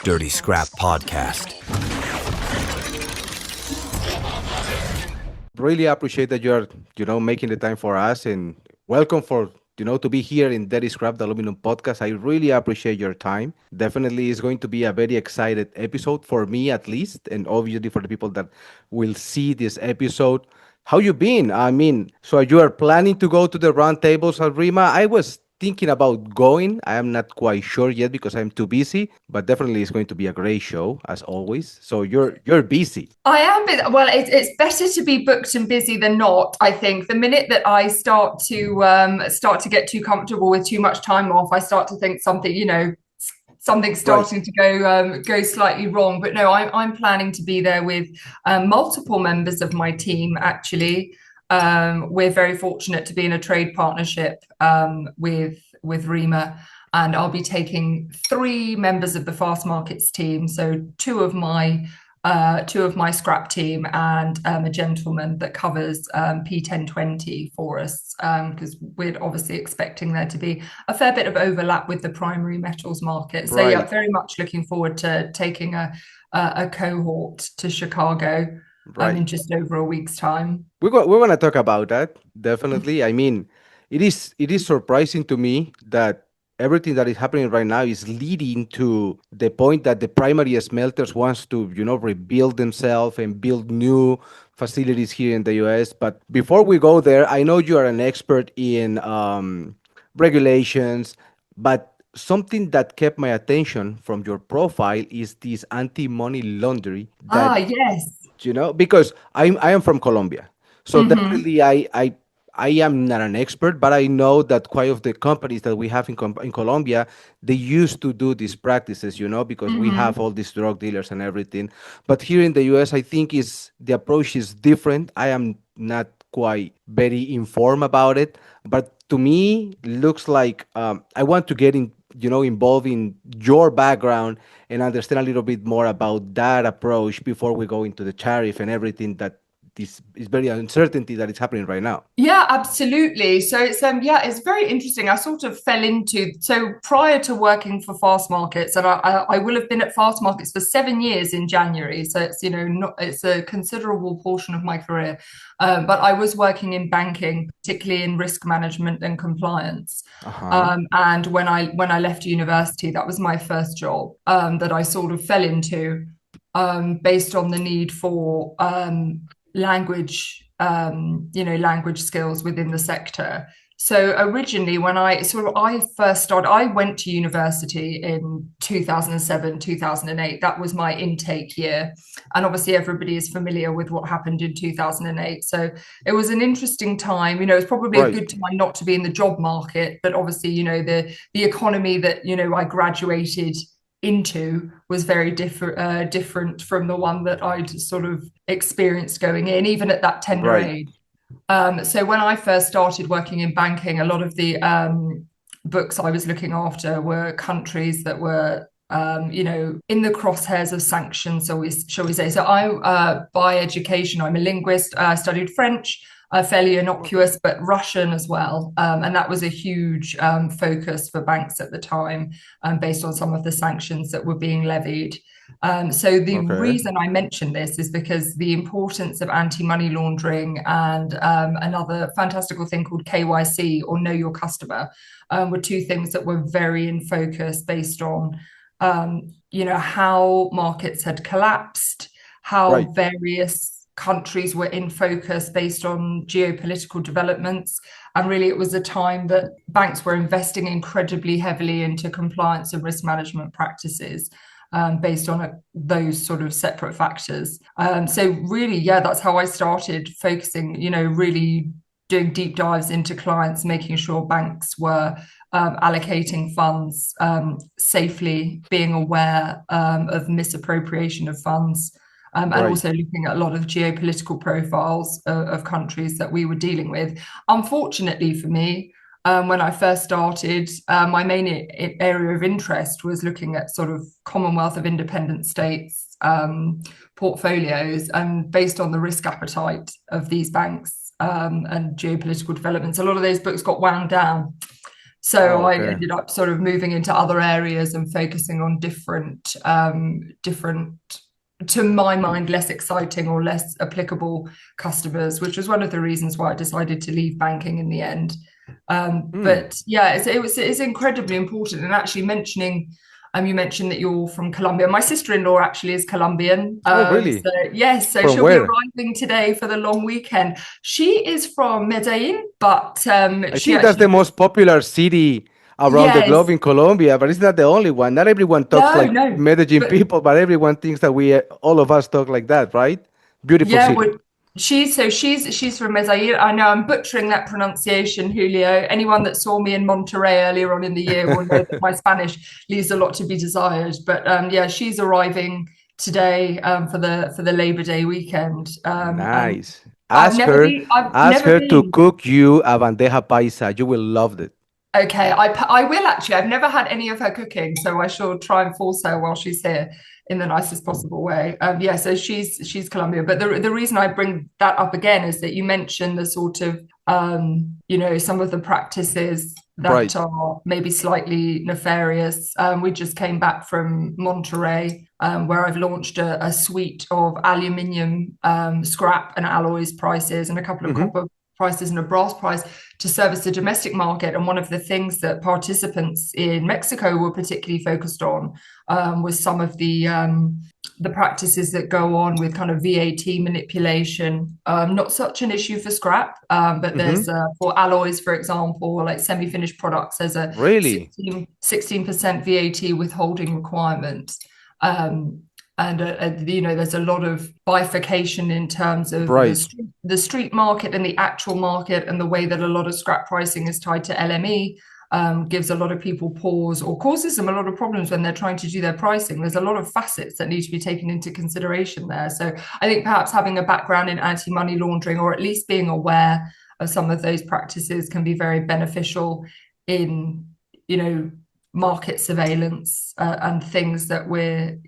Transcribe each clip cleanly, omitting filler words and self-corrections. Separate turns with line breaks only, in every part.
Dirty Scrap Podcast.
Really appreciate that you're, making the time for us, and welcome for, to be here in Dirty Scrap, the aluminum podcast. I really appreciate your time. Definitely is going to be a very excited episode for me at least, and obviously for the people that will see this episode. How you been? I mean, so you are planning to go to the round tables at Rima? I was thinking about going. I am not quite sure yet because I'm too busy, but definitely it's going to be a great show as always. So you're busy.
I am busy. Well, it's better to be booked and busy than not. I think the minute that I start to get too comfortable with too much time off, I start to think something's starting
Right.
to go slightly wrong. But no, I'm planning to be there with multiple members of my team. Actually, we're very fortunate to be in a trade partnership with Rima. And I'll be taking 3 members of the fast markets team. So two of my scrap team and a gentleman that covers P1020 for us, because we're obviously expecting there to be a fair bit of overlap with the primary metals market. So yeah,
Right.
very much looking forward to taking a cohort to Chicago
Right.
in just over a week's time.
We're gonna talk about that definitely. I mean, it is surprising to me that everything that is happening right now is leading to the point that the primary smelters wants to rebuild themselves and build new facilities here in the U.S. But before we go there, I know you are an expert in regulations, but something that kept my attention from your profile is this anti-money laundering that
Yes.
because I am from Colombia, so
Mm-hmm.
definitely I am not an expert, but I know that quite of the companies that we have in Colombia, they used to do these practices, because we
Mm-hmm.
have all these drug dealers and everything. But here in the US, I think is the approach is different. I am not quite very informed about it, but to me, looks like I want to get involved in your background and understand a little bit more about that approach before we go into the tariff and everything that this is very uncertainty that is happening right now.
Yeah, absolutely. So it's very interesting. I sort of fell into so prior to working for Fast Markets, and I will have been at Fast Markets for 7 years in January. So it's not it's a considerable portion of my career. But I was working in banking, particularly in risk management and compliance.
Uh-huh.
And when I left university, that was my first job that I sort of fell into based on the need for language skills within the sector. So originally, when I first started, I went to university in 2007, 2008. That was my intake year. And obviously everybody is familiar with what happened in 2008. So it was an interesting time. It was probably a
Right.
good time not to be in the job market, but obviously, the economy that, I graduated into was very different from the one that I'd sort of experienced going in, even at that tender
Right.
age. So when I first started working in banking, a lot of the books I was looking after were countries that were in the crosshairs of sanctions, shall we say. So by education, I'm a linguist. I studied French, fairly innocuous, but Russian as well. And that was a huge focus for banks at the time, based on some of the sanctions that were being levied. So the
Okay.
reason I mention this is because the importance of anti-money laundering and another fantastical thing called KYC, or Know Your Customer, were 2 things that were very in focus based on how markets had collapsed, how
Right.
various countries were in focus based on geopolitical developments. And really, it was a time that banks were investing incredibly heavily into compliance and risk management practices. Based on those sort of separate factors. So really, yeah, that's how I started focusing, really doing deep dives into clients, making sure banks were allocating funds safely, being aware of misappropriation of funds, and
Right.
also looking at a lot of geopolitical profiles of countries that we were dealing with. Unfortunately for me, when I first started, my main area of interest was looking at sort of Commonwealth of Independent States portfolios, and based on the risk appetite of these banks and geopolitical developments, a lot of those books got wound down. So
Oh,
I
okay.
ended up sort of moving into other areas and focusing on different, to my mind, less exciting or less applicable customers, which was one of the reasons why I decided to leave banking in the end.
Hmm.
But yeah, it's incredibly important. And actually mentioning, you mentioned that you're from Colombia. My sister-in-law actually is Colombian.
Oh, really?
So yes, so
From
she'll be
where?
arriving today for the long weekend. She is from Medellin, but
I
she
think that's the
actually
most popular city around the globe
yes,
in Colombia, but it's not the only one. Not everyone talks
no,
like
no,
Medellin
but
people, but everyone thinks that all of us talk like that, right? Beautiful
yeah,
city.
she's from Medellin. I know I'm butchering that pronunciation, Julio. Anyone that saw me in Monterrey earlier on in the year will know that my Spanish leaves a lot to be desired. But yeah, she's arriving today for the Labor Day weekend. And
Nice. Ask her,
I've
ask
never
her to
been.
cook you a bandeja paisa. You will love it.
Okay, I will actually. I've never had any of her cooking, so I shall try and force her while she's here in the nicest possible way. Yeah, so she's Colombian, but the reason I bring that up again is that you mentioned the sort of some of the practices
Right.
that are maybe slightly nefarious. We just came back from Monterrey, where I've launched a suite of aluminium scrap and alloys prices and a couple of
Hmm.
copper prices and a brass price to service the domestic market. And one of the things that participants in Mexico were particularly focused on was some of the practices that go on with kind of VAT manipulation. Not such an issue for scrap, but
Hmm.
there's for alloys, for example, like semi-finished products, there's a
Really?
16% VAT withholding requirement. Um, and there's a lot of bifurcation in terms of
Right.
the street market and the actual market, and the way that a lot of scrap pricing is tied to LME gives a lot of people pause or causes them a lot of problems when they're trying to do their pricing. There's a lot of facets that need to be taken into consideration there. So I think perhaps having a background in anti-money laundering, or at least being aware of some of those practices, can be very beneficial in, market surveillance and things that we're,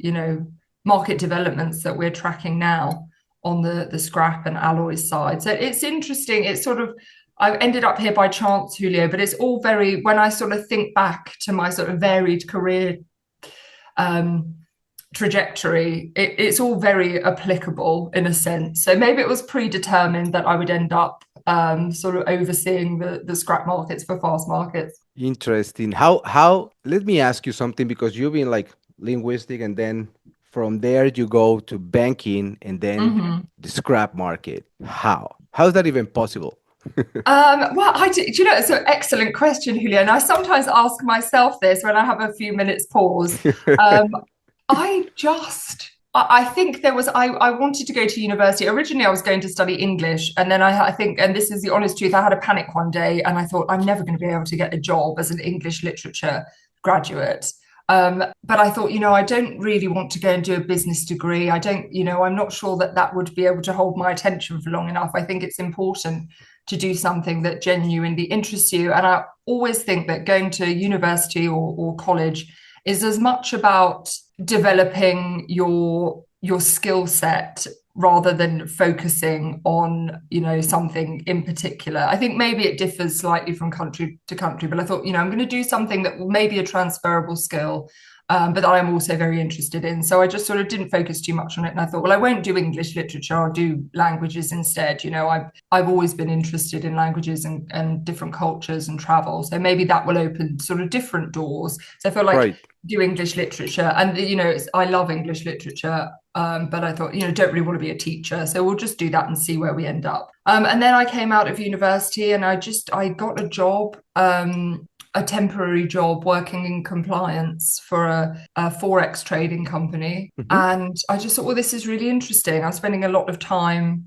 market developments that we're tracking now on the scrap and alloys side. So it's interesting. It's sort of, I ended up here by chance, Julio, but it's all very, when I sort of think back to my sort of varied career trajectory, it's all very applicable in a sense. So maybe it was predetermined that I would end up sort of overseeing the scrap markets for fast markets.
Interesting. Let me ask you something because you've been like linguistic and then from there you go to banking and then
Mm-hmm.
the scrap market. How is that even possible?
Well, it's an excellent question, Julia. And I sometimes ask myself this when I have a few minutes pause. Um, I think I wanted to go to university. Originally, I was going to study English. And then I think, and this is the honest truth, I had a panic one day and I thought, I'm never going to be able to get a job as an English literature graduate. But I thought, I don't really want to go and do a business degree. I don't, I'm not sure that that would be able to hold my attention for long enough. I think it's important to do something that genuinely interests you. And I always think that going to university or college is as much about developing your skill set rather than focusing on, something in particular. I think maybe it differs slightly from country to country, but I thought, I'm going to do something that will maybe a transferable skill, but that I'm also very interested in. So I just sort of didn't focus too much on it. And I thought, well, I won't do English literature, I'll do languages instead. I've always been interested in languages and different cultures and travel. So maybe that will open sort of different doors. So I feel like
Right.
do English literature, and I love English literature, but I thought, don't really want to be a teacher, so we'll just do that and see where we end up. And then I came out of university and I got a job, a temporary job working in compliance for a forex trading company.
Hmm.
And I just thought, well, this is really interesting. I'm spending a lot of time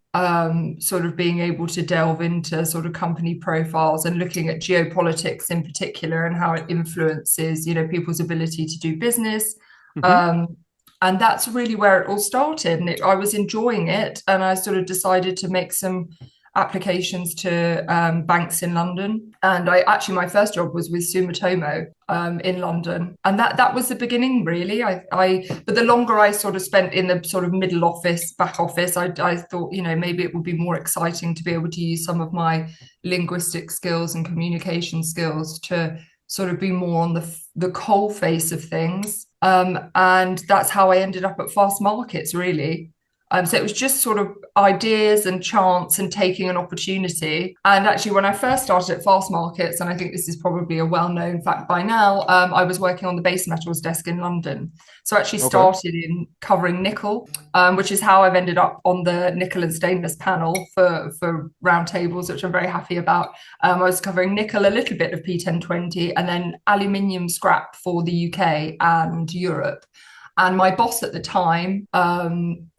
sort of being able to delve into sort of company profiles and looking at geopolitics in particular and how it influences, people's ability to do business.
Hmm.
Um, and that's really where it all started. And I was enjoying it. And I sort of decided to make some applications to banks in London. And my first job was with Sumitomo in London, and that was the beginning, really. But the longer I sort of spent in the sort of middle office, back office, I thought, maybe it would be more exciting to be able to use some of my linguistic skills and communication skills to sort of be more on the coal face of things. And that's how I ended up at Fast Markets, really. So it was just sort of ideas and chance and taking an opportunity. And actually, when I first started at Fast Markets, and I think this is probably a well-known fact by now, I was working on the base metals desk in London. So I actually
Okay.
started in covering nickel, which is how I've ended up on the nickel and stainless panel for roundtables, which I'm very happy about. I was covering nickel, a little bit of P1020, and then aluminium scrap for the UK and Europe. And my boss at the time,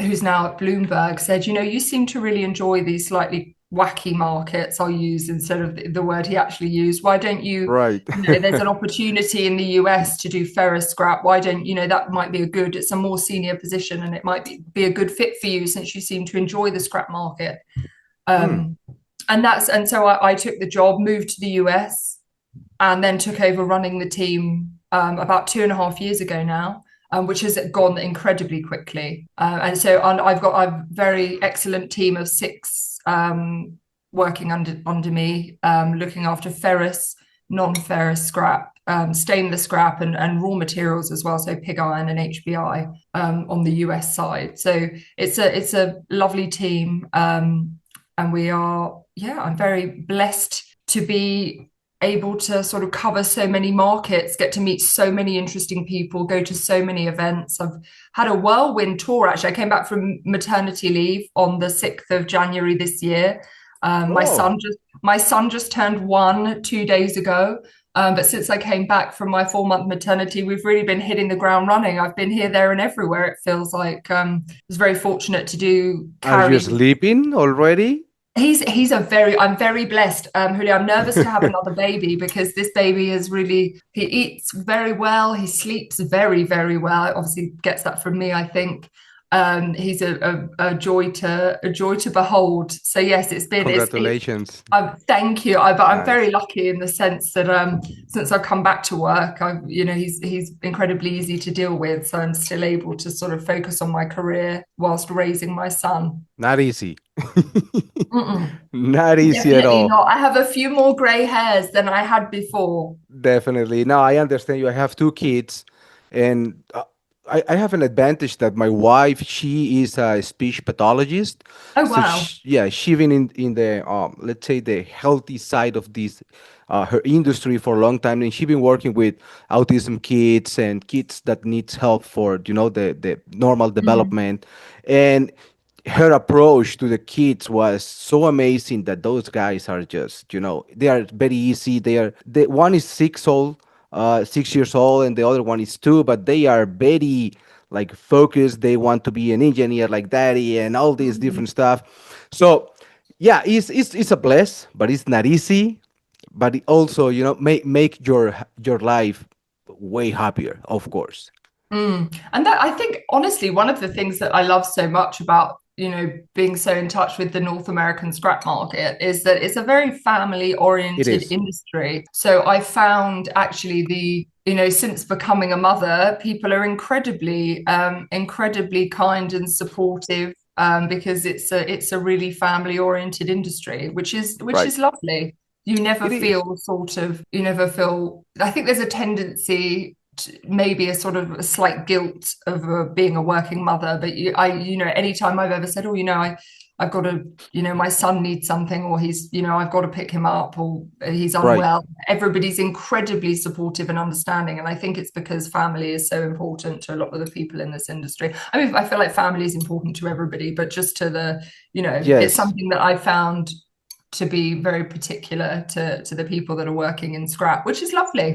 who's now at Bloomberg, said, you seem to really enjoy these slightly wacky markets. I'll use instead of the word he actually used. Why don't you,
Right.
there's an opportunity in the US to do ferrous scrap. Why don't, that might be it's a more senior position and it might be a good fit for you since you seem to enjoy the scrap market.
Hmm.
And so I took the job, moved to the US, and then took over running the team about 2.5 years ago now. Which has gone incredibly quickly. And I've got a very excellent team of 6 working under me, looking after ferrous, non-ferrous scrap, stainless scrap, and raw materials as well, so pig iron and HBI on the US side. So it's a lovely team, and I'm very blessed to be able to sort of cover so many markets, get to meet so many interesting people, go to so many events. I've had a whirlwind tour, actually. I came back from maternity leave on the 6th of January this year. My
Oh,
son just turned 1 2 days ago. But since I came back from my 4-month maternity, we've really been hitting the ground running. I've been here, there, and everywhere. It feels like I was very fortunate to
are you
carry.
sleeping already?
I'm very blessed, Julio. I'm nervous to have another baby because this baby is really, he eats very well, he sleeps very, very well. Obviously gets that from me, I think. He's a joy to behold. So yes, it's
Congratulations.
thank you. But I'm very
Nice.
lucky in the sense that since I've come back to work, he's incredibly easy to deal with. So I'm still able to sort of focus on my career whilst raising my son.
Not easy.
Mm-mm.
Not easy at
Definitely
all.
not. I have a few more grey hairs than I had before.
Definitely. No, I understand you. I have 2 kids, and I have an advantage that my wife, she is a speech pathologist.
Oh,
So
wow.
yeah, she been in the let's say the healthy side of this her industry for a long time, and she been working with autism kids and kids that needs help for the normal
Mm.
development, and her approach to the kids was so amazing that those guys are just they are very easy. The one is 6 years old, and the other one is 2, but they are very like focused. They want to be an engineer like daddy and all this different
Mm.
stuff. So yeah, it's a bless, but it's not easy. But it also make your life way happier, of course.
And that, I think, honestly, one of the things that I love so much about, being so in touch with the North American scrap market is that it's a very family
It
oriented
is.
industry. So I found actually since becoming a mother, people are incredibly kind and supportive. Because it's a really family oriented industry, which is
Right.
lovely.
It is.
You never feel, I think there's a tendency, maybe a sort of a slight guilt of being a working mother. But anytime I've ever said, oh, I've got to, my son needs something, or I've got to pick him up, or he's
Right.
unwell. Everybody's incredibly supportive and understanding. And I think it's because family is so important to a lot of the people in this industry. I mean, I feel like family is important to everybody, but just to it's
Yes.
something that I found to be very particular to the people that are working in scrap, which is lovely.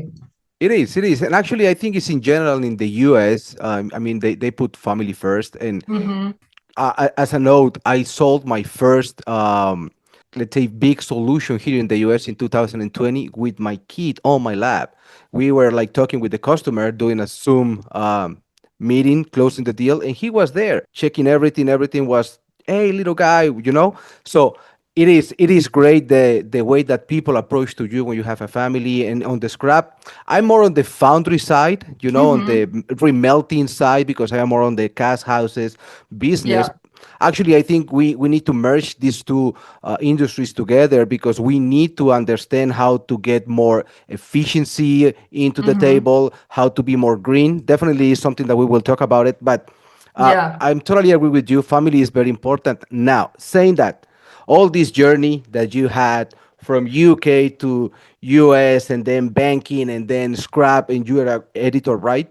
It is. It is. And actually, I think it's in general in the US. I mean, they put family first. And
Hmm.
as a note, I sold my first, let's say, big solution here in the US in 2020 with my kid on my lap. We were like talking with the customer, doing a Zoom meeting, closing the deal, and he was there checking everything. Everything was, hey, little guy. So it is great the way that people approach to you when you have a family. And on the scrap, I'm more on the foundry side, on
Hmm.
the remelting side, because I am more on the cast houses business.
Yeah.
Actually, I think we need to merge these two industries together because we need to understand how to get more efficiency into the
Hmm.
table, how to be more green. Definitely is something that we will talk about it. But
Yeah.
I'm totally agree with you. Family is very important. Now, saying that, all this journey that you had from UK to US and then banking and then scrap and you are an editor, right?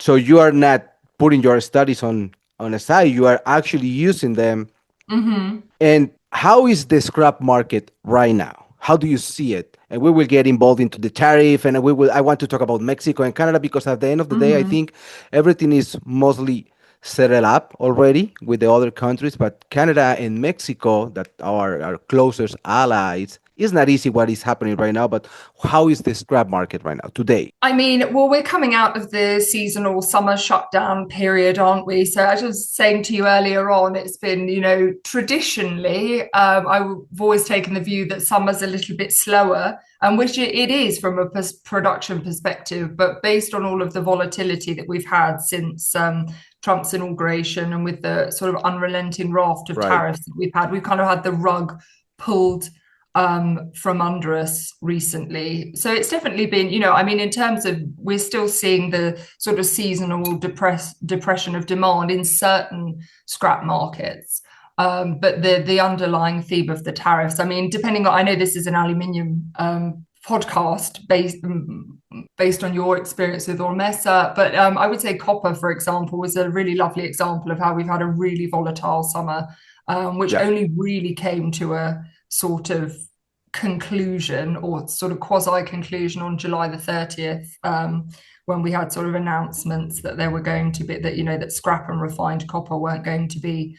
So you are not putting your studies on a side. You are actually using them.
Hmm.
And how is the scrap market right now? How do you see it? And we will get involved into the tariff, and we will. I want to talk about Mexico and Canada because at the end of the day, I
Hmm.
think everything is mostly settled up already with the other countries. But Canada and Mexico, that are our closest allies, it's not easy what is happening right now. But how is the scrap market right now today?
I mean, well, we're coming out of the seasonal summer shutdown period, aren't we? So, as I was saying to you earlier on, it's been, traditionally, I've always taken the view that summer's a little bit slower, and which it is from a production perspective. But based on all of the volatility that we've had since Trump's inauguration and with the sort of unrelenting raft of
Right.
tariffs that we've had, we've kind of had the rug pulled from under us recently. So it's definitely been, I mean, in terms of we're still seeing the sort of seasonal depression of demand in certain scrap markets. But the underlying theme of the tariffs, I mean, depending on, I know this is an aluminium podcast based on your experience with Ormesa, but I would say copper, for example, was a really lovely example of how we've had a really volatile summer, which
Yeah.
only really came to a sort of conclusion or sort of quasi conclusion on July the 30th, when we had sort of announcements that there were going to be that scrap and refined copper weren't going to be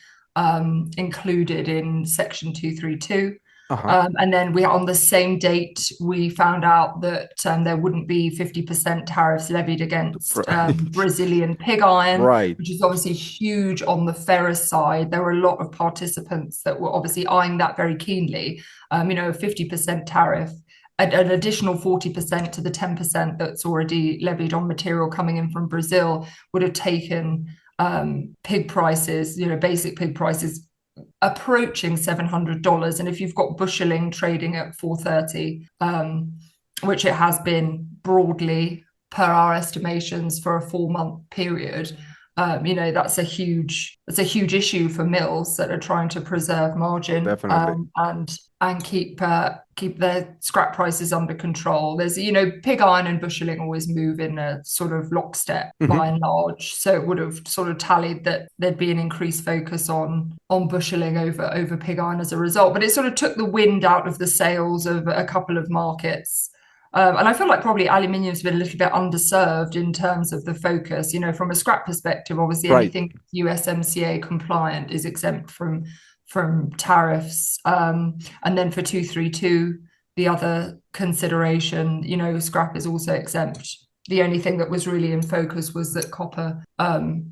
included in Section 232.
Uh huh.
And then on the same date, we found out that there wouldn't be 50% tariffs levied against
Right.
Brazilian pig iron,
Right.
which is obviously huge on the ferrous side. There were a lot of participants that were obviously eyeing that very keenly. A 50% tariff, an additional 40% to the 10% that's already levied on material coming in from Brazil would have taken pig prices, basic pig prices approaching $700. And if you've got busheling trading at 430, which it has been broadly per our estimations for a 4-month period, that's a huge issue for mills that are trying to preserve margin,
Definitely.
and keep their scrap prices under control. There's pig iron and busheling always move in a sort of lockstep by
Hmm.
and large, so it would have sort of tallied that there'd be an increased focus on busheling over pig iron as a result. But it sort of took the wind out of the sails of a couple of markets. And I feel like probably aluminium's been a little bit underserved in terms of the focus. From a scrap perspective, obviously
Right.
anything USMCA compliant is exempt from tariffs. And then for 232, the other consideration, scrap is also exempt. The only thing that was really in focus was that copper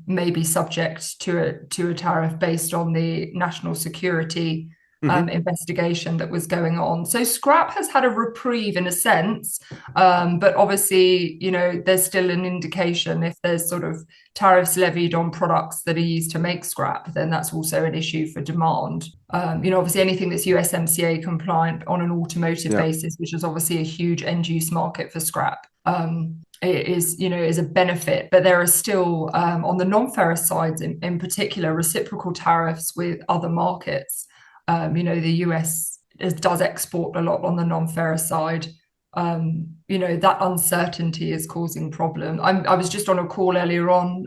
may be subject to a tariff based on the national security
Hmm.
investigation that was going on. So scrap has had a reprieve in a sense, but obviously, there's still an indication if there's sort of tariffs levied on products that are used to make scrap, then that's also an issue for demand. Obviously anything that's USMCA compliant on an automotive
Yeah.
basis, which is obviously a huge end use market for scrap. It is a benefit, but there are still on the non-ferrous sides in particular reciprocal tariffs with other markets. The US does export a lot on the non-ferrous side. That uncertainty is causing problem. I was just on a call earlier on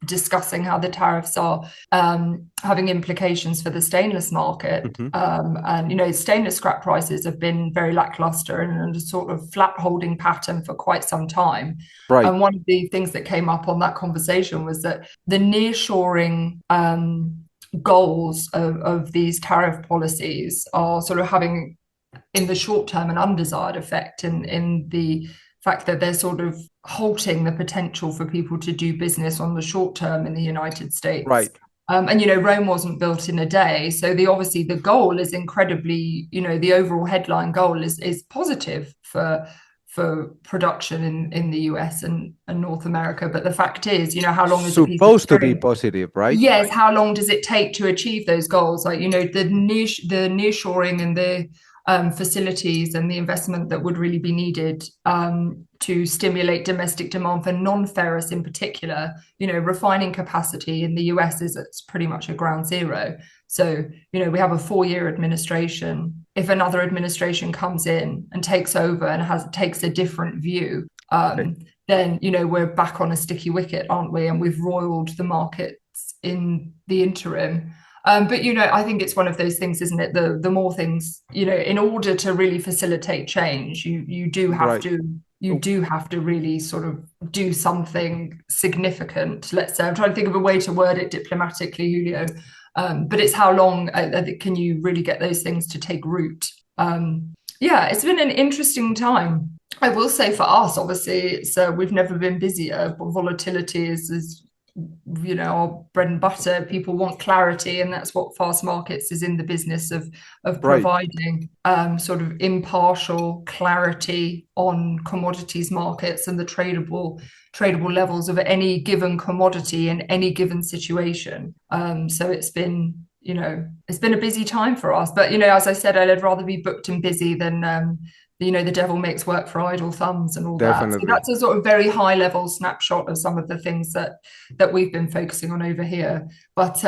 discussing how the tariffs are having implications for the stainless market.
Hmm.
And stainless scrap prices have been very lackluster and a sort of flat holding pattern for quite some time.
Right.
And one of the things that came up on that conversation was that the nearshoring goals of these tariff policies are sort of having in the short term an undesired effect in the fact that they're sort of halting the potential for people to do business on the short term in the United States.
Right.
And Rome wasn't built in a day, so obviously the goal is incredibly, the overall headline goal is positive for for production in the US and North America. But the fact is, how long is a piece of
Supposed to be
string?
positive, right?
Yes, how long does it take to achieve those goals? Like, the nearshoring and the facilities and the investment that would really be needed to stimulate domestic demand for non-ferrous in particular. Refining capacity in the US it's pretty much a ground zero. So, we have a 4-year administration. If another administration comes in and takes over and takes a different view, then, we're back on a sticky wicket, aren't we? And we've roiled the markets in the interim. But, I think it's one of those things, isn't it? The more things, in order to really facilitate change, you do have to really sort of do something significant. Let's say, I'm trying to think of a way to word it diplomatically, Julio. But it's how long can you really get those things to take root? It's been an interesting time. I will say for us, obviously, we've never been busier, but volatility is our bread and butter. People want clarity, and that's what fast markets is in the business of providing sort of impartial clarity on commodities markets and the tradable levels of any given commodity in any given situation. So it's been a busy time for us, but as I said, I'd rather be booked and busy than the devil makes work for idle thumbs and all that. So that's a sort of very high level snapshot of some of the things that we've been focusing on over here. But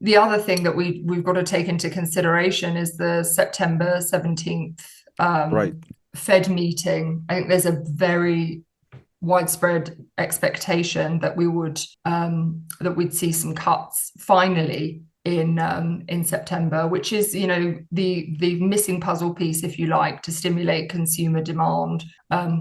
the other thing that we've got to take into consideration is the September 17th Fed meeting. I think there's a very widespread expectation that we'd see some cuts finally in September, which is the missing puzzle piece, if you like, to stimulate consumer demand.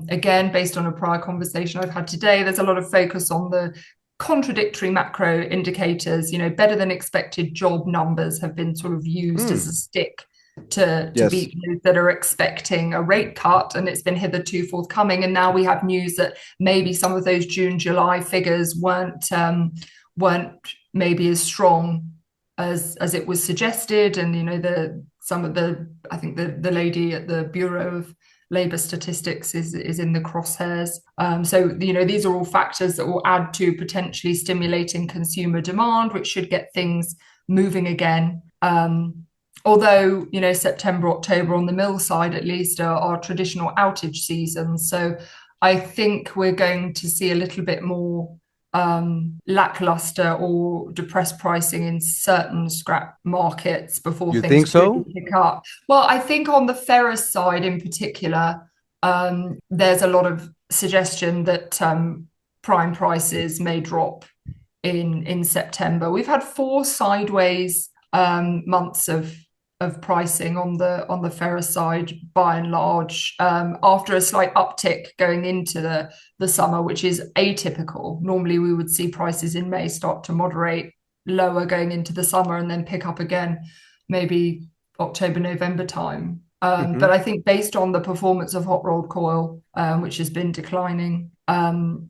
Again, based on a prior conversation I've had today, there's a lot of focus on the contradictory macro indicators. Better than expected job numbers have been sort of used as a stick to beat those that are expecting a rate cut, and it's been hitherto forthcoming. And now we have news that maybe some of those June-July figures weren't maybe as strong as it was suggested. And I think the lady at the Bureau of Labour Statistics is in the crosshairs. So these are all factors that will add to potentially stimulating consumer demand, which should get things moving again. Although September, October on the mill side at least are traditional outage seasons, so I think we're going to see a little bit more lackluster or depressed pricing in certain scrap markets before
you
things
think so?
really pick up. Well, I think on the ferrous side in particular, there's a lot of suggestion that prime prices may drop in September. We've had 4 sideways months of pricing on the ferrous side by and large, after a slight uptick going into the summer, which is atypical. Normally we would see prices in May start to moderate lower going into the summer and then pick up again maybe October, November time. But I think based on the performance of hot rolled coil, which has been declining, and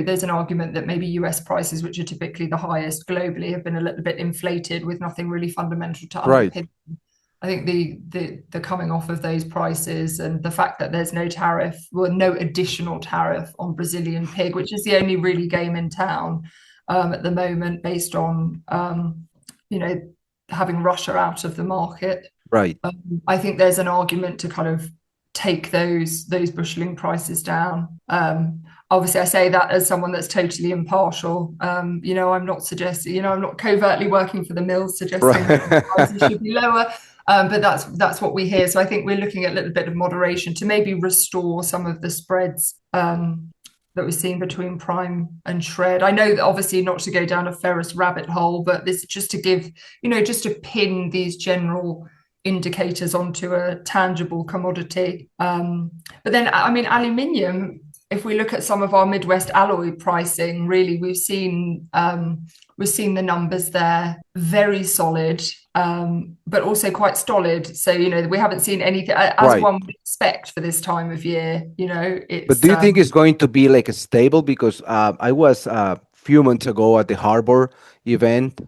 there's an argument that maybe US prices, which are typically the highest globally, have been a little bit inflated with nothing really fundamental to underpin. I think the coming off of those prices and the fact that there's no additional tariff on Brazilian pig, which is the only really game in town at the moment, based on having Russia out of the market. I think there's an argument to kind of take those busheling prices down. Obviously, I say that as someone that's totally impartial. I'm not suggesting, I'm not covertly working for the mills suggesting that prices should be lower. But that's what we hear. So I think we're looking at a little bit of moderation to maybe restore some of the spreads that we're seeing between prime and shred. I know that obviously not to go down a ferrous rabbit hole, but this is just to give, just to pin these general indicators onto a tangible commodity. But then, aluminium, if we look at some of our Midwest alloy pricing, really we've seen the numbers there very solid, but also quite stolid. So we haven't seen anything as one would expect for this time of year.
But do you think it's going to be like a stable? Because I was a few months ago at the Harbor event,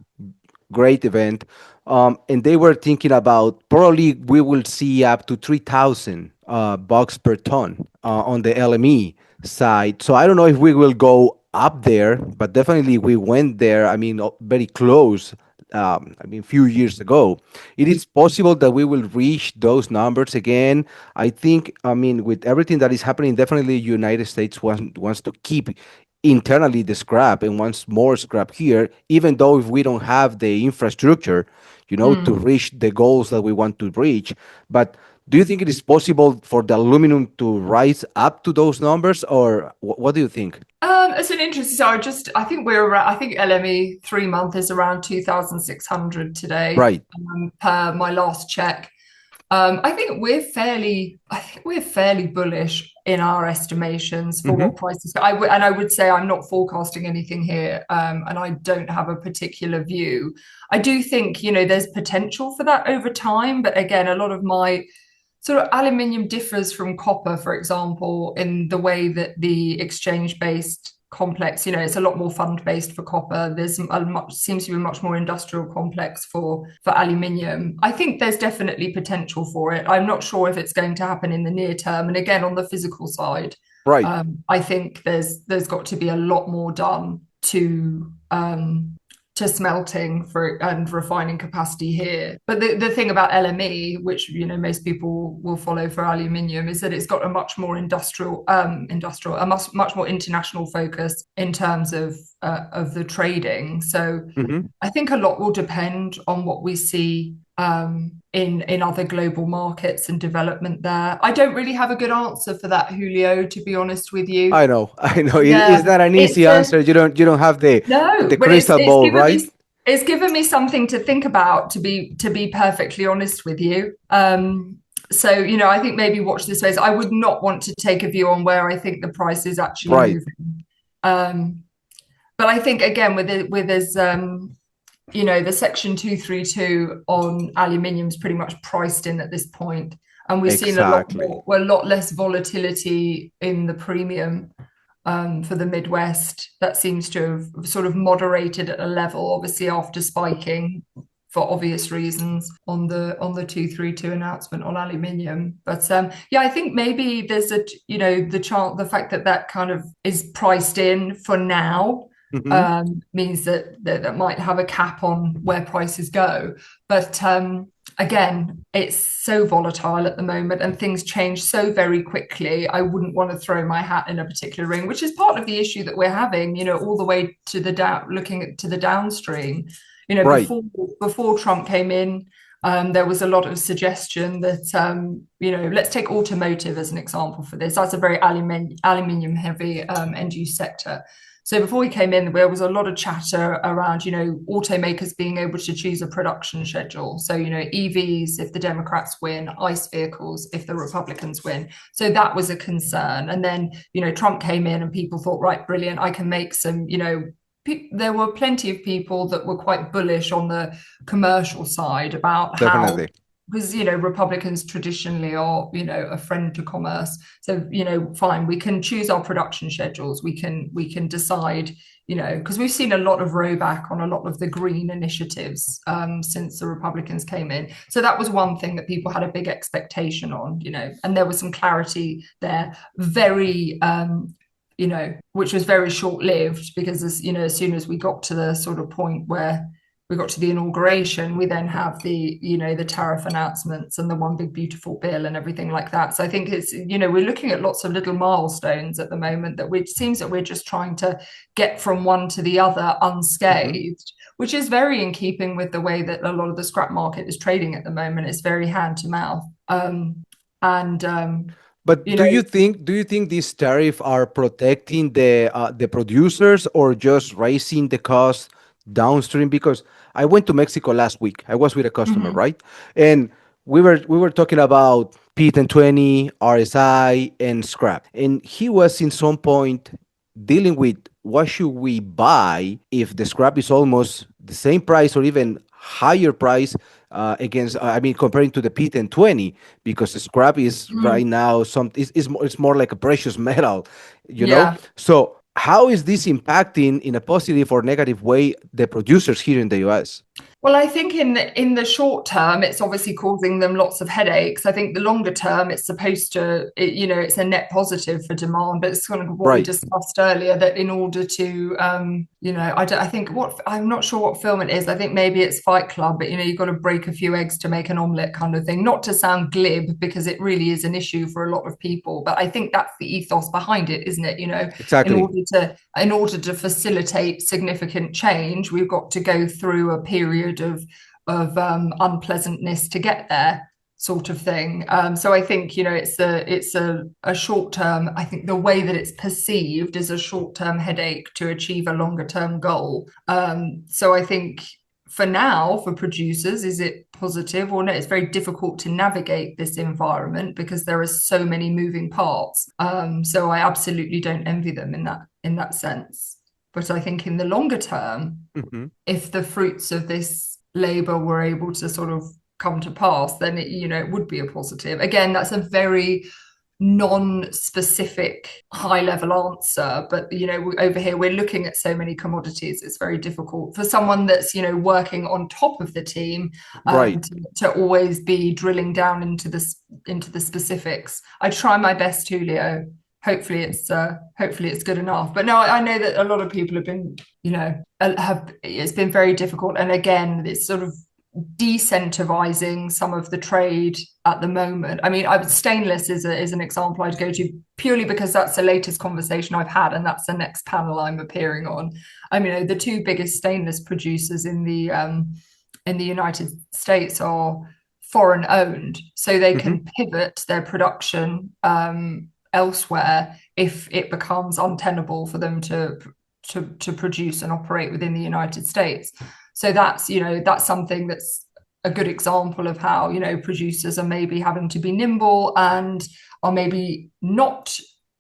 great event, and they were thinking about probably we will see up to 3,000 bucks per ton on the LME side. So I don't know if we will go up there, but definitely we went there. I mean, very close. I mean, few years ago, it is possible that we will reach those numbers again. I think. I mean, with everything that is happening, definitely United States wants to keep internally the scrap and wants more scrap here, even though if we don't have the infrastructure, to reach the goals that we want to reach. But do you think it is possible for the aluminum to rise up to those numbers, or what do you think?
It's an interesting. So I think we're around. I think LME 3 month is around 2,600 today,
Right.
per my last check. I think we're fairly bullish in our estimations for
Mm-hmm.
what prices. I would say I'm not forecasting anything here, and I don't have a particular view. I do think, there's potential for that over time, but again, a lot of my sort of aluminium differs from copper, for example, in the way that the exchange-based complex, it's a lot more fund-based for copper. There's seems to be a much more industrial complex for aluminium. I think there's definitely potential for it. I'm not sure if it's going to happen in the near term. And again, on the physical side,
Right.
I think there's got to be a lot more done to smelting for and refining capacity here. But the thing about LME, which most people will follow for aluminium, is that it's got a much more much more international focus in terms of the trading. So
Mm-hmm.
I think a lot will depend on what we see in other global markets and development there. I don't really have a good answer for that, Julio, to be honest with you.
I know. I know. It's
Yeah,
not an easy
it's
answer. You don't have
no,
the
but
crystal ball, right?
it's given me something to think about, to be perfectly honest with you. So I think maybe watch this space. I would not want to take a view on where I think the price is actually
Right.
moving. Um, but I think again with this the section 232 on aluminium is pretty much priced in at this point, and we've seen
Exactly.
a lot less volatility in the premium for the Midwest. That seems to have sort of moderated at a level, obviously after spiking for obvious reasons on the 232 announcement on aluminium. But yeah, I think maybe there's the fact that kind of is priced in for now
Mm-hmm.
means that might have a cap on where prices go. But again, it's so volatile at the moment and things change so very quickly. I wouldn't want to throw my hat in a particular ring, which is part of the issue that we're having, all the way to looking to the downstream.
Right.
Before Trump came in, there was a lot of suggestion that, let's take automotive as an example for this. That's a very aluminium heavy end use sector. So before he came in, there was a lot of chatter around, automakers being able to choose a production schedule. So, EVs if the Democrats win, ICE vehicles if the Republicans win. So that was a concern. And then, Trump came in and people thought, right, brilliant, I can make some, there were plenty of people that were quite bullish on the commercial side about how,
Definitely.
because Republicans traditionally are a friend to commerce. So fine, we can choose our production schedules, we can decide, because we've seen a lot of rowback on a lot of the green initiatives since the Republicans came in. So that was one thing that people had a big expectation on, and there was some clarity there, very which was very short-lived, because as soon as we got to the sort of point where we got to the inauguration, we then have the tariff announcements and the one big beautiful bill and everything like that. So I think it's we're looking at lots of little milestones at the moment that it seems that we're just trying to get from one to the other
Mm-hmm.
unscathed, which is very in keeping with the way that a lot of the scrap market is trading at the moment. It's very hand to mouth, and
But
you know
do you think these tariffs are protecting the producers or just raising the cost downstream? Because I went to Mexico last week. I was with a customer,
mhm,
right? And we were talking about P1020, RSI, and scrap. And he was in some point dealing with what should we buy if the scrap is almost the same price or even higher price against I mean comparing to the P1020, because the scrap is right
mm,
now it's more like a precious metal,
yeah.
so how is this impacting in a positive or negative way the producers here in the US?
Well, I think in the short term, it's obviously causing them lots of headaches. I think the longer term, it's supposed to, it's a net positive for demand. But it's kind of what we
Right.
discussed earlier, that in order to, I'm not sure what film it is. I think maybe it's Fight Club, but you've got to break a few eggs to make an omelette kind of thing. Not to sound glib, because it really is an issue for a lot of people. But I think that's the ethos behind it, isn't it?
Exactly.
In order to facilitate significant change, we've got to go through a period of unpleasantness to get there, sort of thing. So I think it's a short term. I think the way that it's perceived is a short term headache to achieve a longer term goal. So I think for now, for producers, is it positive or no? It's very difficult to navigate this environment because there are so many moving parts. So I absolutely don't envy them in that sense. But I think in the longer term, if the fruits of this labor were able to sort of come to pass, then it would be a positive. Again, that's a very non-specific high-level answer, but over here we're looking at so many commodities. It's very difficult for someone that's working on top of the team
Right.
to always be drilling down into the specifics. I try my best, Julio. Hopefully it's good enough. But no, I know that a lot of people have been, it's been very difficult. And again, it's sort of decentivizing some of the trade at the moment. I mean, stainless is an example I'd go to purely because that's the latest conversation I've had, and that's the next panel I'm appearing on. I mean, the two biggest stainless producers in the United States are foreign owned, so they can pivot their production elsewhere if it becomes untenable for them to produce and operate within the United States. So that's something that's a good example of how producers are maybe having to be nimble and are maybe not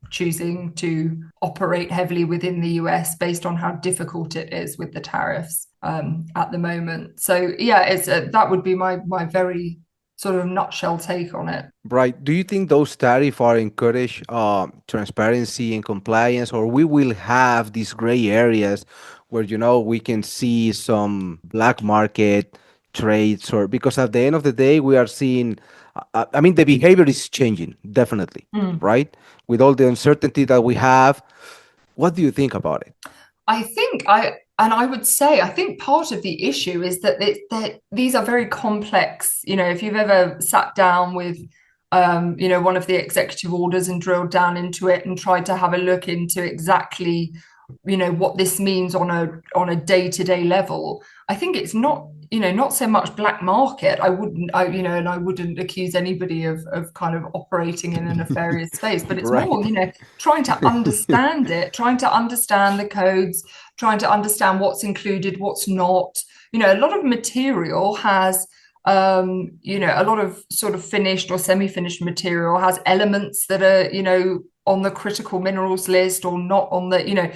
choosing to operate heavily within the US based on how difficult it is with the tariffs at the moment. So yeah, that would be my very sort of nutshell take on it.
Right. Do you think those tariffs are encourage transparency and compliance, or we will have these gray areas where we can see some black market trades, or because at the end of the day we are seeing, I mean, the behavior is changing definitely, right? With all the uncertainty that we have, what do you think about it?
I would say, I think part of the issue is that these are very complex. If you've ever sat down with, one of the executive orders and drilled down into it and tried to have a look into exactly, what this means on a day-to-day level, I think it's not so much black market. I wouldn't accuse anybody of kind of operating in a nefarious space, but it's
Right.
more, trying to understand it, trying to understand the codes, trying to understand what's included, what's not. A lot of material has, a lot of sort of finished or semi-finished material has elements that are, on the critical minerals list or not on the,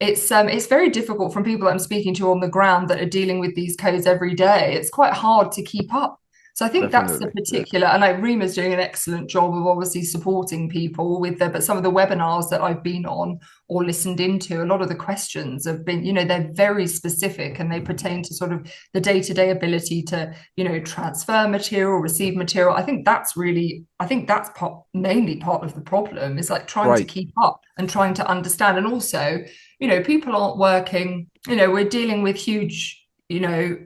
it's very difficult from people that I'm speaking to on the ground that are dealing with these codes every day. It's quite hard to keep up. So I think that's the
Definitely.
particular, and like Rima's doing an excellent job of obviously supporting people with but some of the webinars that I've been on or listened into, a lot of the questions have been, they're very specific and they pertain to sort of the day-to-day ability to, transfer material, receive material. I think that's mainly part of the problem, is like trying to
Right.
keep up and trying to understand. And also, people aren't working, we're dealing with huge,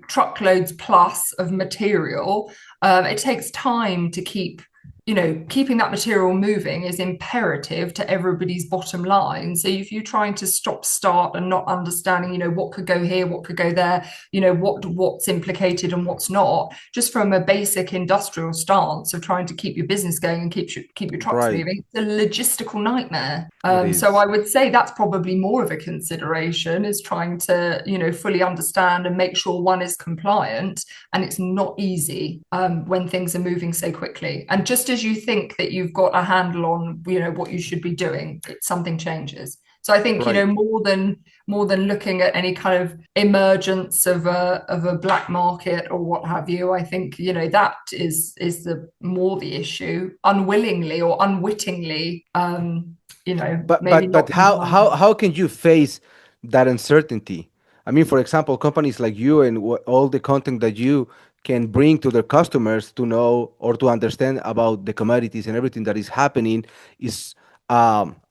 truckloads plus of material. It takes time to keeping that material moving is imperative to everybody's bottom line. So if you're trying to start and not understanding, what could go here, what could go there, what's implicated and what's not, just from a basic industrial stance of trying to keep your business going and keep your trucks
Right.
moving, it's a logistical nightmare.
It
So I
is.
would say that's probably more of a consideration, is trying to, fully understand and make sure one is compliant. And it's not easy when things are moving so quickly. And just as you think that you've got a handle on, what you should be doing, something changes. So I think,
Right.
more than looking at any kind of emergence of a black market or what have you, I think, that is the issue, unwillingly or unwittingly,
But
maybe
but
not
but how
compliant.
how how can you face that uncertainty? I mean, for example, companies like you and all the content that you can bring to their customers to know or to understand about the commodities and everything that is happening is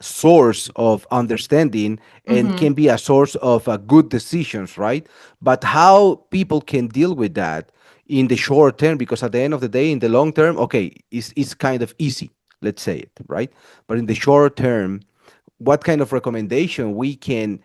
source of understanding and
Hmm.
can be a source of good decisions, right? But how people can deal with that in the short term, because at the end of the day, in the long term, okay, it's kind of easy, let's say it, right? But in the short term, what kind of recommendation we can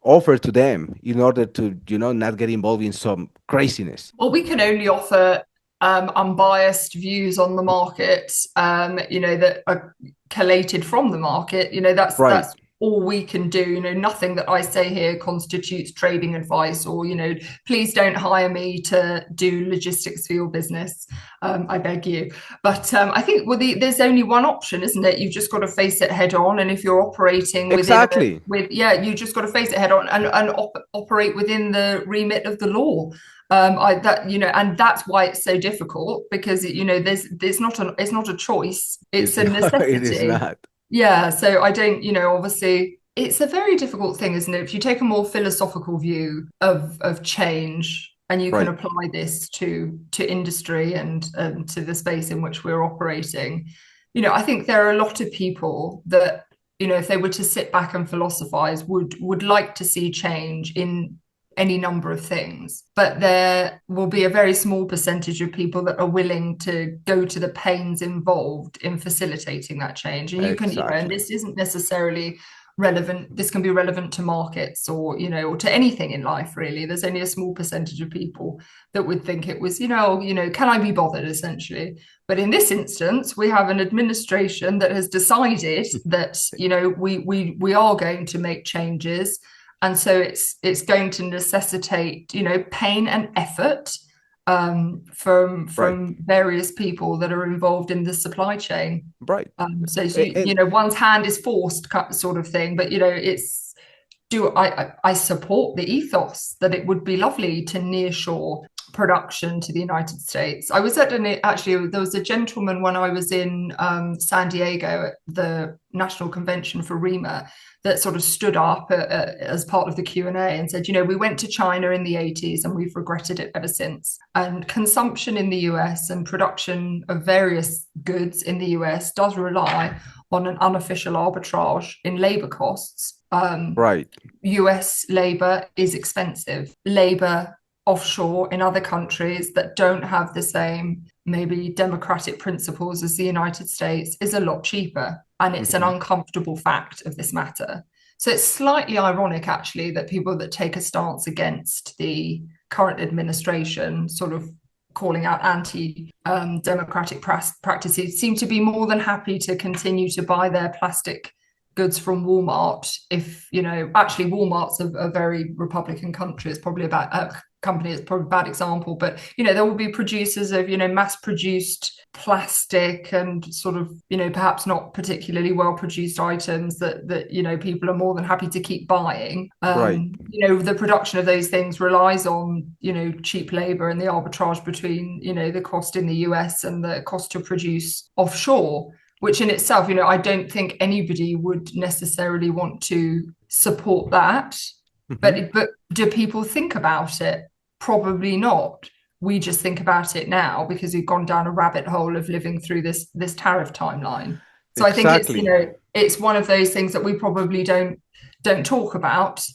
offer to them in order to not get involved in some craziness.
Well, we can only offer unbiased views on the market, that are collated from the market.
Right.
That's all we can do. Nothing that I say here constitutes trading advice, or please don't hire me to do logistics for your business. I beg you. But I think there's only one option, isn't it? You've just got to face it head on, and if you're operating
Exactly.
you just got to face it head on and operate within the remit of the law. And that's why it's so difficult, because there's not it's not a choice, it's
It's
a
not, it is
necessity.
not.
Yeah, so I don't, obviously it's a very difficult thing, isn't it? If you take a more philosophical view of change, and you can
Right.
apply this to industry and to the space in which we're operating, I think there are a lot of people that, if they were to sit back and philosophize, would like to see change in any number of things, but there will be a very small percentage of people that are willing to go to the pains involved in facilitating that change. And and
Exactly.
this isn't necessarily relevant. This can be relevant to markets, or to anything in life, really. There's only a small percentage of people that would think it was, can I be bothered, essentially. But in this instance, we have an administration that has decided that, we are going to make changes, and so it's going to necessitate pain and effort,
Right.
from various people that are involved in the supply chain.
Right.
So
And
one's hand is forced, sort of thing. But it's do I support the ethos that it would be lovely to nearshore production to the United States. I was actually, there was a gentleman when I was in San Diego at the National Convention for REMA that sort of stood up as part of the Q&A and said, we went to China in the 80s and we've regretted it ever since. And consumption in the US and production of various goods in the US does rely on an unofficial arbitrage in labor costs.
right.
US labor is expensive. Labor offshore in other countries that don't have the same, maybe, democratic principles as the United States is a lot cheaper. And it's an
Hmm.
uncomfortable fact of this matter. So it's slightly ironic, actually, that people that take a stance against the current administration, sort of calling out anti-democratic practices, seem to be more than happy to continue to buy their plastic goods from Walmart. If actually, Walmart's a very Republican country. It's probably about a company. It's probably a bad example, but there will be producers of mass-produced plastic and sort of perhaps not particularly well-produced items that people are more than happy to keep buying.
Right.
The production of those things relies on cheap labor and the arbitrage between the cost in the US and the cost to produce offshore, which in itself, I don't think anybody would necessarily want to support that.
Hmm.
But do people think about it? Probably not. We just think about it now because we've gone down a rabbit hole of living through this tariff timeline. So I think it's
Exactly.
it's one of those things that we probably don't talk about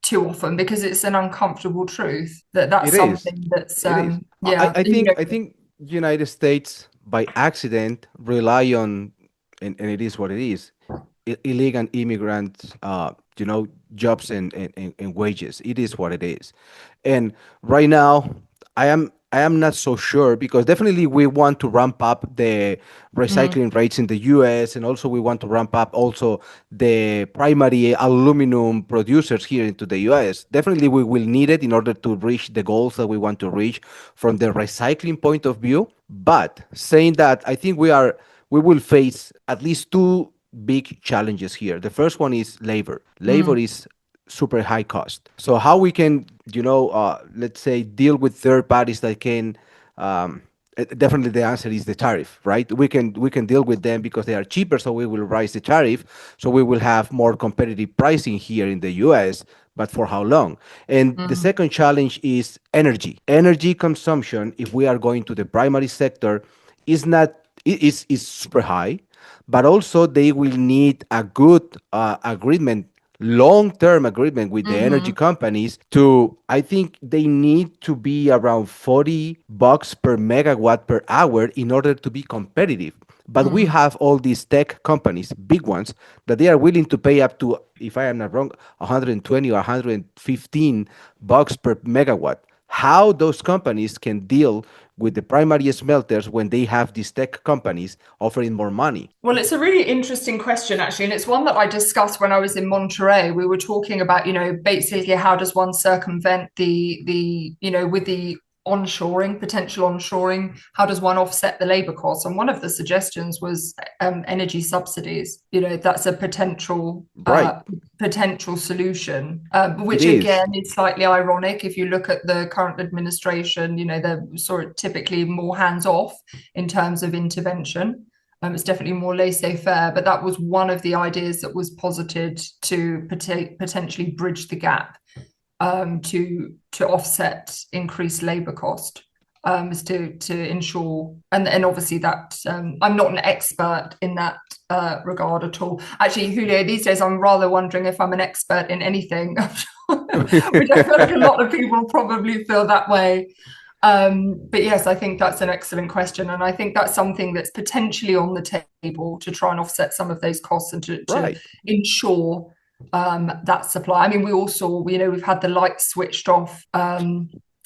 too often, because it's an uncomfortable truth that's
It is.
something that's
It is.
yeah.
I think United States by accident rely on, and it is what it is, illegal immigrant, jobs and wages. It is what it is. And right now, I am not so sure, because definitely we want to ramp up the
Mm,
recycling rates in the US, and also we want to ramp up also the primary aluminum producers here into the US. Definitely we will need it in order to reach the goals that we want to reach from the recycling point of view. But saying that, I think we will face at least two big challenges here. The first one is labor. Labor
mm,
is super high cost. So how we can, let's say, deal with third parties that can, definitely the answer is the tariff, right? We can deal with them because they are cheaper, so we will raise the tariff, so we will have more competitive pricing here in the U.S. but for how long? And the
Mm.
second challenge is energy consumption. If we are going to the primary sector, is not is super high, but also they will need a good agreement, long-term agreement with the energy
Mm-hmm.
companies. To I think they need to be around $40 per megawatt per hour in order to be competitive. But we
Mm.
have all these tech companies, big ones, that they are willing to pay up to, if I am not wrong, 120 or 115 bucks per megawatt. How those companies can deal with the primary smelters when they have these tech companies offering more money?
Well, it's a really interesting question, actually, and it's one that I discussed when I was in Monterey. We were talking about, basically how does one circumvent with the potential onshoring, how does one offset the labor costs? And one of the suggestions was energy subsidies. That's a
Right.
potential solution,
It
which
is.
again is slightly ironic if you look at the current administration. They're sort of typically more hands off in terms of intervention. It's definitely more laissez-faire, but that was one of the ideas that was posited to potentially bridge the gap, to offset increased labour cost, is to ensure, and obviously that I'm not an expert in that regard at all. Actually, Julio, these days I'm rather wondering if I'm an expert in anything, which I feel like a lot of people probably feel that way. But yes, I think that's an excellent question. And I think that's something that's potentially on the table to try and offset some of those costs and to
Right.
ensure that supply. I mean, we all saw, we've had the lights switched off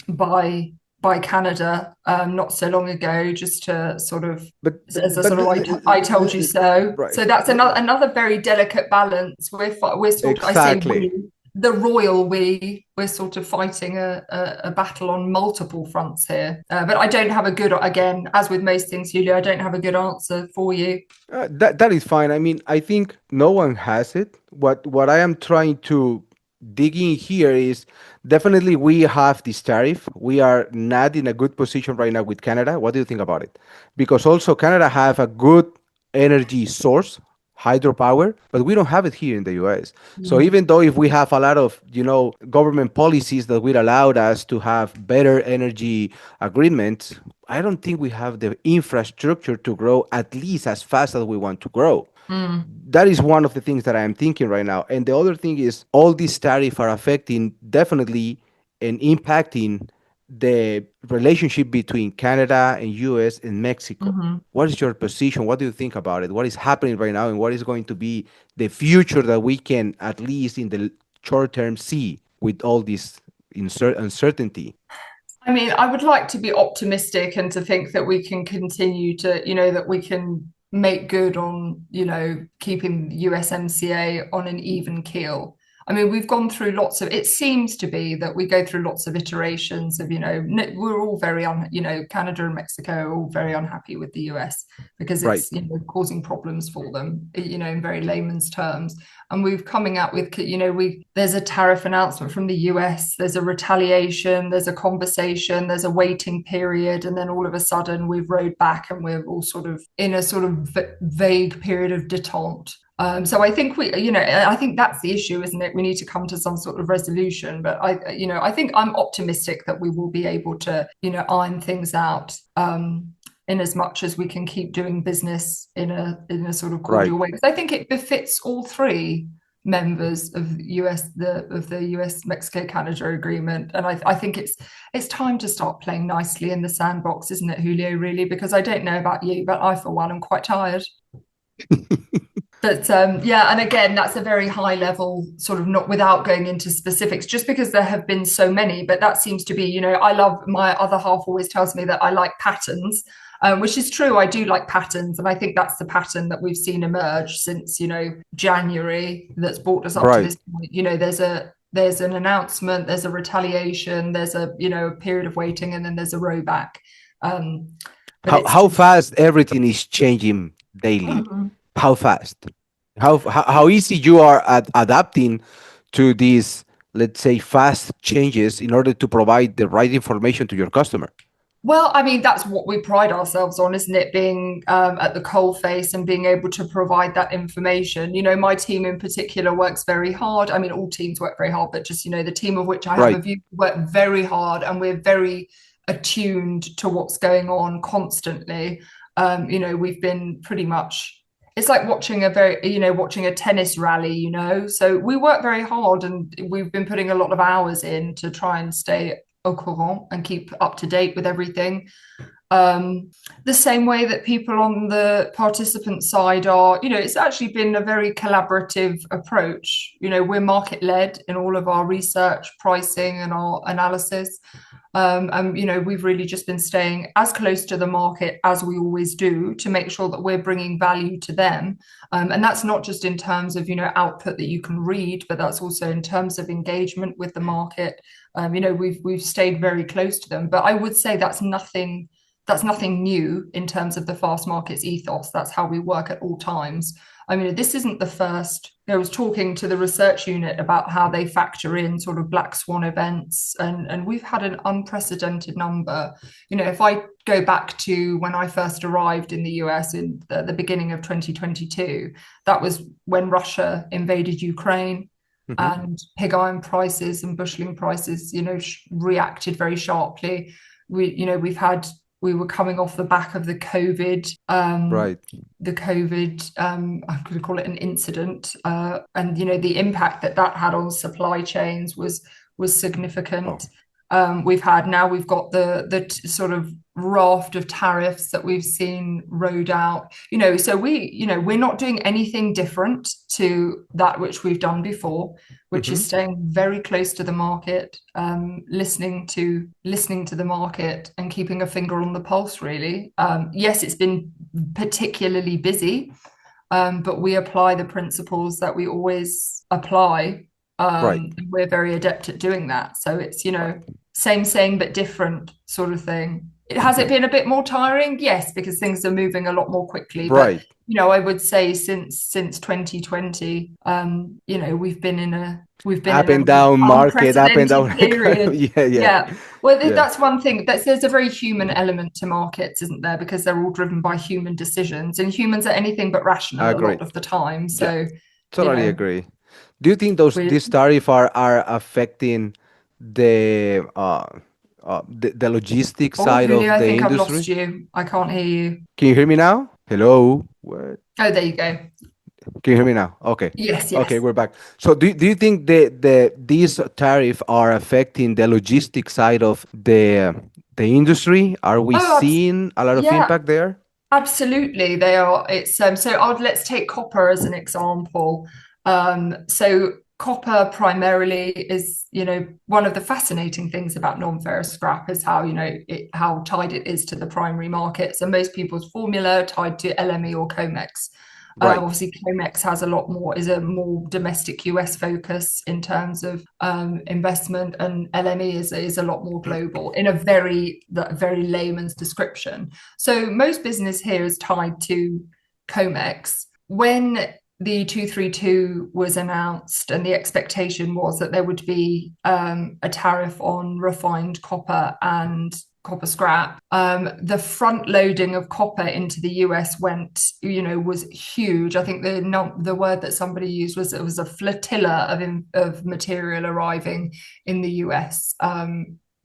by Canada not so long ago, just to sort of,
But
as a sort of I told you so.
right.
So that's another very delicate balance. We're sort of, I say
Exactly.
the royal we're sort of fighting a battle on multiple fronts here. But I don't have a good, again, as with most things, Julia, I don't have a good answer for you.
That is fine. I mean, I think no one has it. What I am trying to dig in here is, definitely we have this tariff. We are not in a good position right now with Canada. What do you think about it? Because also Canada have a good energy source, hydropower, but we don't have it here in the US. So
Mm.
even though if we have a lot of, government policies that will allow us to have better energy agreements, I don't think we have the infrastructure to grow at least as fast as we want to grow.
Mm.
That is one of the things that I am thinking right now. And the other thing is, all these tariffs are affecting definitely and impacting the relationship between Canada and US and Mexico.
Mm-hmm.
What is your position? What do you think about it? What is happening right now, and what is going to be the future that we can, at least in the short term, see with all this uncertainty?
I mean, I would like to be optimistic and to think that we can continue to, that we can make good on, keeping USMCA on an even keel. I mean, we've gone through it seems to be that we go through lots of iterations of, we're all Canada and Mexico are all very unhappy with the US because
Right.
it's, causing problems for them, in very layman's terms. And we've coming out with, there's a tariff announcement from the US, there's a retaliation, there's a conversation, there's a waiting period, and then all of a sudden we've rowed back and we're all sort of in a sort of vague period of detente. So I think I think that's the issue, isn't it? We need to come to some sort of resolution. But I think I'm optimistic that we will be able to, iron things out. In as much as we can keep doing business in a sort of
Right.
cordial way, because I think it befits all three members of the US Mexico Canada agreement, and I think it's time to start playing nicely in the sandbox, isn't it, Julio? Really, because I don't know about you, but I, for one, am quite tired. But yeah, and again, that's a very high level, sort of, not without going into specifics, just because there have been so many. But that seems to be, I love, my other half always tells me that I like patterns, which is true. I do like patterns. And I think that's the pattern that we've seen emerge since, January, that's brought us up to
Right.
this point. There's an announcement, there's a retaliation, there's a, a period of waiting, and then there's a rowback. But
How fast everything is changing daily?
Mhm.
How fast? How easy you are at adapting to these, let's say, fast changes in order to provide the right information to your customer?
Well, I mean, that's what we pride ourselves on, isn't it? Being at the coalface and being able to provide that information. My team in particular works very hard. I mean, all teams work very hard, but just, the team of which I have a
Right.
view work very hard, and we're very attuned to what's going on constantly. We've been pretty much, it's like watching watching a tennis rally. So we work very hard, and we've been putting a lot of hours in to try and stay au courant and keep up to date with everything. The same way that people on the participant side are, it's actually been a very collaborative approach. We're market led in all of our research, pricing, and our analysis. And we've really just been staying as close to the market as we always do to make sure that we're bringing value to them. And that's not just in terms of, output that you can read, but that's also in terms of engagement with the market. We've stayed very close to them, but I would say that's nothing new in terms of the fast markets ethos. That's how we work at all times. I mean, this isn't the first. I was talking to the research unit about how they factor in sort of black swan events, and we've had an unprecedented number. If I go back to when I first arrived in the US in the beginning of 2022, that was when Russia invaded Ukraine.
Mm-hmm.
And pig iron prices and busheling prices, reacted very sharply. We were coming off the back of the COVID,
Right.
I'm going to call it an incident, and the impact that had on supply chains was significant. We've got the sort of raft of tariffs that we've seen rode out. So we're not doing anything different to that which we've done before, which is staying very close to the market, listening to the market and keeping a finger on the pulse, really. Yes, it's been particularly busy, but we apply the principles that we always apply.
Right.
We're very adept at doing that. So it's, same but different sort of thing. Has it been a bit more tiring? Yes, because things are moving a lot more quickly.
Right.
But I would say since 2020, we've been
Up
in
and
an
down market, up and
unprecedented
down.
period.
Yeah.
Yeah. Well,
Yeah.
that's one thing. There's a very human element to markets, isn't there? Because they're all driven by human decisions, and humans are anything but rational a lot
Agreed.
of the time.
Yeah.
So,
Totally agree. Do you think these tariffs are affecting the the logistics
Oh,
side
Julio,
of
I
the
think I've lost
industry?
you. I can't hear you.
Can you hear me now? Hello? What?
Oh, there you go.
Can you hear me now? Okay.
Yes,
Okay,
yes.
we're back. So do you think these tariffs are affecting the logistics side of the industry? Are we
Oh,
seeing a lot of
yeah,
impact there?
absolutely. They are. It's let's take copper as an example. So copper primarily is, one of the fascinating things about non-ferrous scrap is how, how tied it is to the primary markets. And most people's formula tied to LME or COMEX.
Right.
Obviously, COMEX has is a more domestic US focus in terms of investment, and LME is a lot more global in a very layman's description. So most business here is tied to COMEX. When the 232 was announced, and the expectation was that there would be a tariff on refined copper and copper scrap. The front loading of copper into the US was huge. I think the word that somebody used was it was a flotilla of material arriving in the US.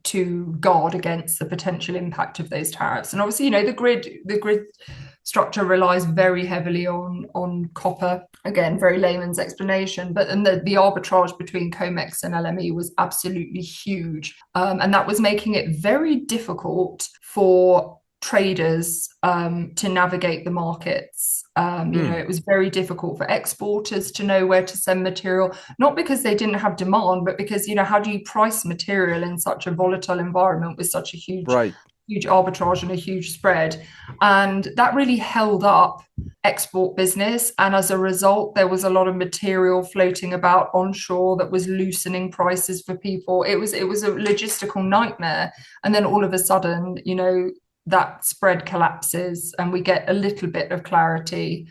To guard against the potential impact of those tariffs. And obviously, the grid structure relies very heavily on copper. Again, very layman's explanation, but then the arbitrage between COMEX and LME was absolutely huge. And that was making it very difficult for traders to navigate the markets. It was very difficult for exporters to know where to send material, not because they didn't have demand, but because, how do you price material in such a volatile environment with such a huge
Right.
arbitrage and a huge spread? And that really held up export business. And as a result, there was a lot of material floating about onshore that was loosening prices for people. It was a logistical nightmare. And then all of a sudden, that spread collapses and we get a little bit of clarity.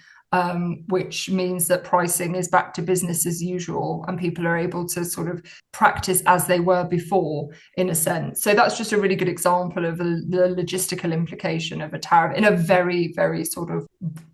which means that pricing is back to business as usual and people are able to sort of practice as they were before, in a sense. So that's just a really good example of the logistical implication of a tariff in a very, very sort of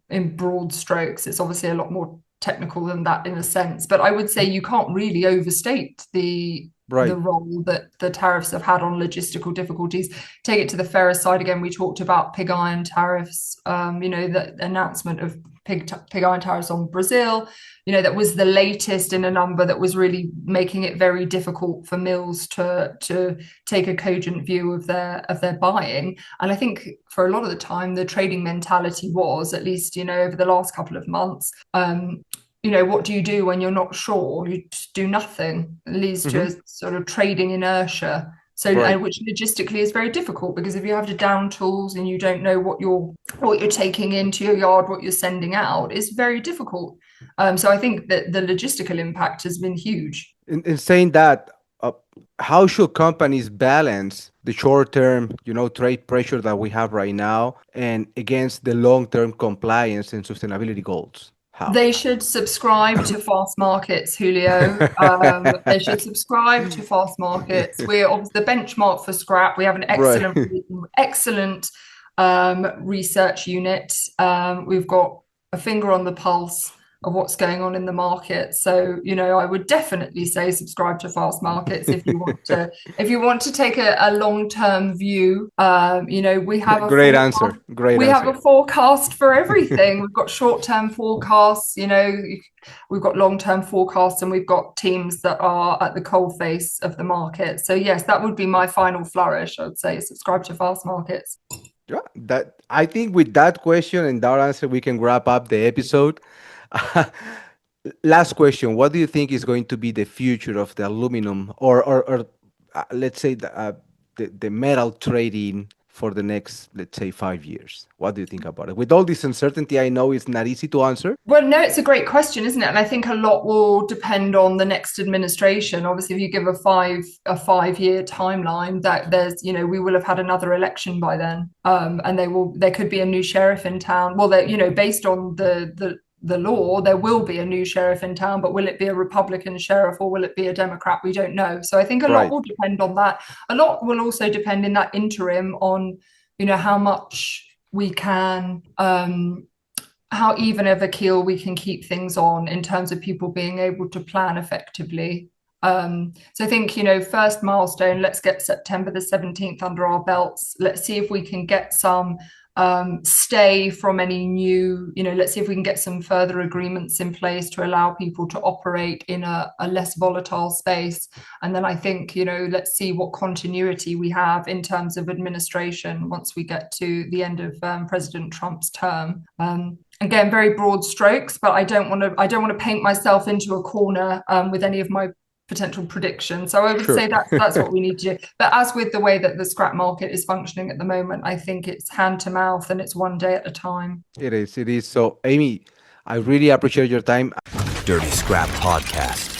in broad strokes. It's obviously a lot more technical than that in a sense, but I would say you can't really overstate the role that the tariffs have had on logistical difficulties. Take it to the fairer side again. We talked about pig iron tariffs, the announcement of pig iron tariffs on Brazil, that was the latest in a number that was really making it very difficult for mills to take a cogent view of their buying. And I think for a lot of the time, the trading mentality was, at least, over the last couple of months, what do you do when you're not sure? You just do nothing. It leads to a sort of trading inertia. So, which logistically is very difficult, because if you have to down tools and you don't know what you're taking into your yard, what you're sending out, it's very difficult. So I think that the logistical impact has been huge.
In saying that, how should companies balance the short-term, trade pressure that we have right now and against the long-term compliance and sustainability goals? How?
They should subscribe to fast markets, Julio. They should subscribe to fast markets. We're obviously the benchmark for scrap. We have an excellent research unit. We've got a finger on the pulse of what's going on in the market. So, I would definitely say subscribe to fast markets if you want to take a long-term view. We have a
great answer.
We have a forecast for everything. We've got short-term forecasts, we've got long-term forecasts, and we've got teams that are at the coalface of the market. So yes, that would be my final flourish. I would say subscribe to fast markets.
Yeah, I think with that question and that answer, we can wrap up the episode. Last question: what do you think is going to be the future of the aluminum, or let's say the metal trading for the next, let's say, 5 years? What do you think about it? With all this uncertainty, I know it's not easy to answer.
Well, no, it's a great question, isn't it? And I think a lot will depend on the next administration. Obviously, if you give a 5-year timeline, that there's, we will have had another election by then, and there could be a new sheriff in town. Well, based on the law, there will be a new sheriff in town, but will it be a Republican sheriff or will it be a Democrat? We don't know. So I think a lot will depend on that. A lot will also depend in that interim on, how much we can, how even of a keel we can keep things on in terms of people being able to plan effectively. So I think, first milestone, let's get September the 17th under our belts. Let's see if we can get some stay from any new, let's see if we can get some further agreements in place to allow people to operate in a less volatile space. And then I think, let's see what continuity we have in terms of administration once we get to the end of President Trump's term. Again, very broad strokes, but I don't want to paint myself into a corner with any of my potential predictions. So I would say that's what we need to do. But as with the way that the scrap market is functioning at the moment, I think it's hand to mouth and it's one day at a time.
It is. So, Amy, I really appreciate your time.
Dirty Scrap Podcast.